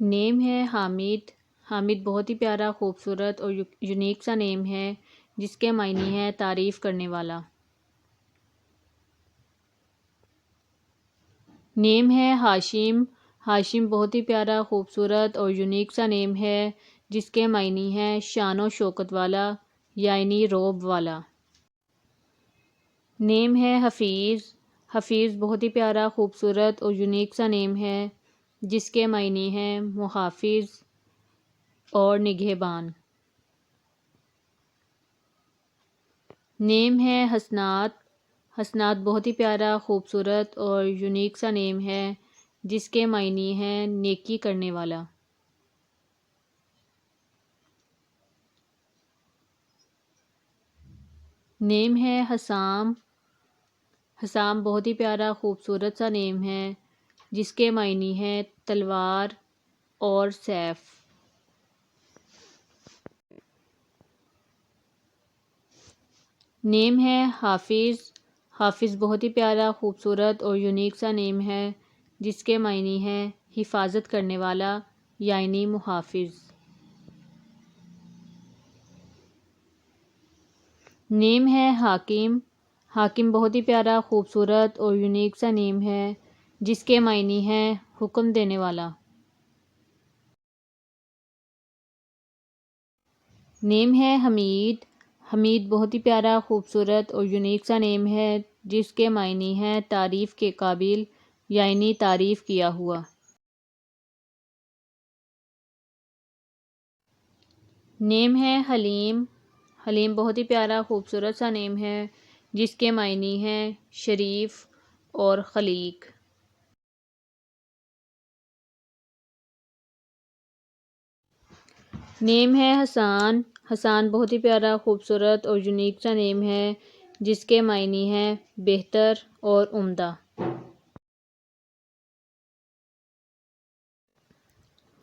نیم ہے حامد۔ حامد بہت ہی پیارا، خوبصورت اور یونیک سا نیم ہے جس کے معنی ہے تعریف کرنے والا۔ نیم ہے ہاشم۔ ہاشم بہت ہی پیارا، خوبصورت اور یونیک سا نیم ہے جس کے معنی ہے شان و شوکت والا، یعنی رعب والا۔ نیم ہے حفیظ۔ حفیظ بہت ہی پیارا، خوبصورت اور یونیک سا نیم ہے جس کے معنی ہے محافظ اور نگہبان۔ نیم ہے حسنات۔ حسنات بہت ہی پیارا، خوبصورت اور یونیک سا نیم ہے جس کے معنی ہے نیکی کرنے والا۔ نیم ہے حسام۔ حسام بہت ہی پیارا، خوبصورت سا نیم ہے جس کے معنی ہے تلوار اور سیف۔ نیم ہے حافظ۔ حافظ بہت ہی پیارا، خوبصورت اور یونیک سا نیم ہے جس کے معنی ہے حفاظت کرنے والا، یعنی محافظ۔ نیم ہے حاکم۔ حاکم بہت ہی پیارا، خوبصورت اور یونیک سا نیم ہے جس کے معنی ہے حکم دینے والا۔ نیم ہے حمید۔ حمید بہت ہی پیارا، خوبصورت اور یونیک سا نیم ہے جس کے معنی ہے تعریف کے قابل، یعنی تعریف کیا ہوا۔ نیم ہے حلیم۔ حلیم بہت ہی پیارا، خوبصورت سا نیم ہے جس کے معنی ہے شریف اور خلیق۔ نیم ہے حسان۔ حسان بہت ہی پیارا، خوبصورت اور یونیک سا نیم ہے جس کے معنی ہے بہتر اور عمدہ۔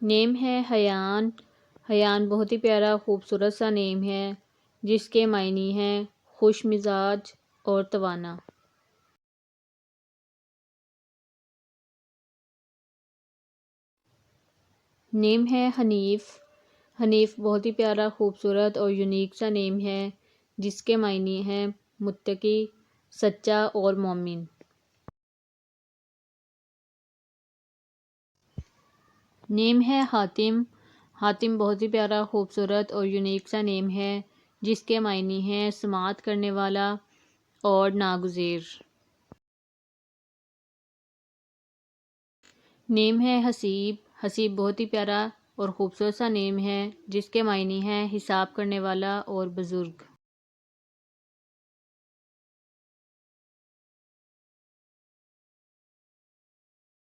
نیم ہے حیان۔ حیان بہت ہی پیارا، خوبصورت سا نیم ہے جس کے معنی ہے خوش مزاج اور توانا۔ نیم ہے حنیف۔ حنیف بہت ہی پیارا، خوبصورت اور یونیک سا نیم ہے جس کے معنی ہے متقی، سچا اور مومن۔ نیم ہے حاتم۔ حاتم بہت ہی پیارا، خوبصورت اور یونیک سا نیم ہے جس کے معنی ہے سماعت کرنے والا اور ناگزیر۔ نیم ہے حسیب۔ حسیب بہت ہی پیارا اور خوبصورت سا نیم ہے جس کے معنی ہے حساب کرنے والا اور بزرگ۔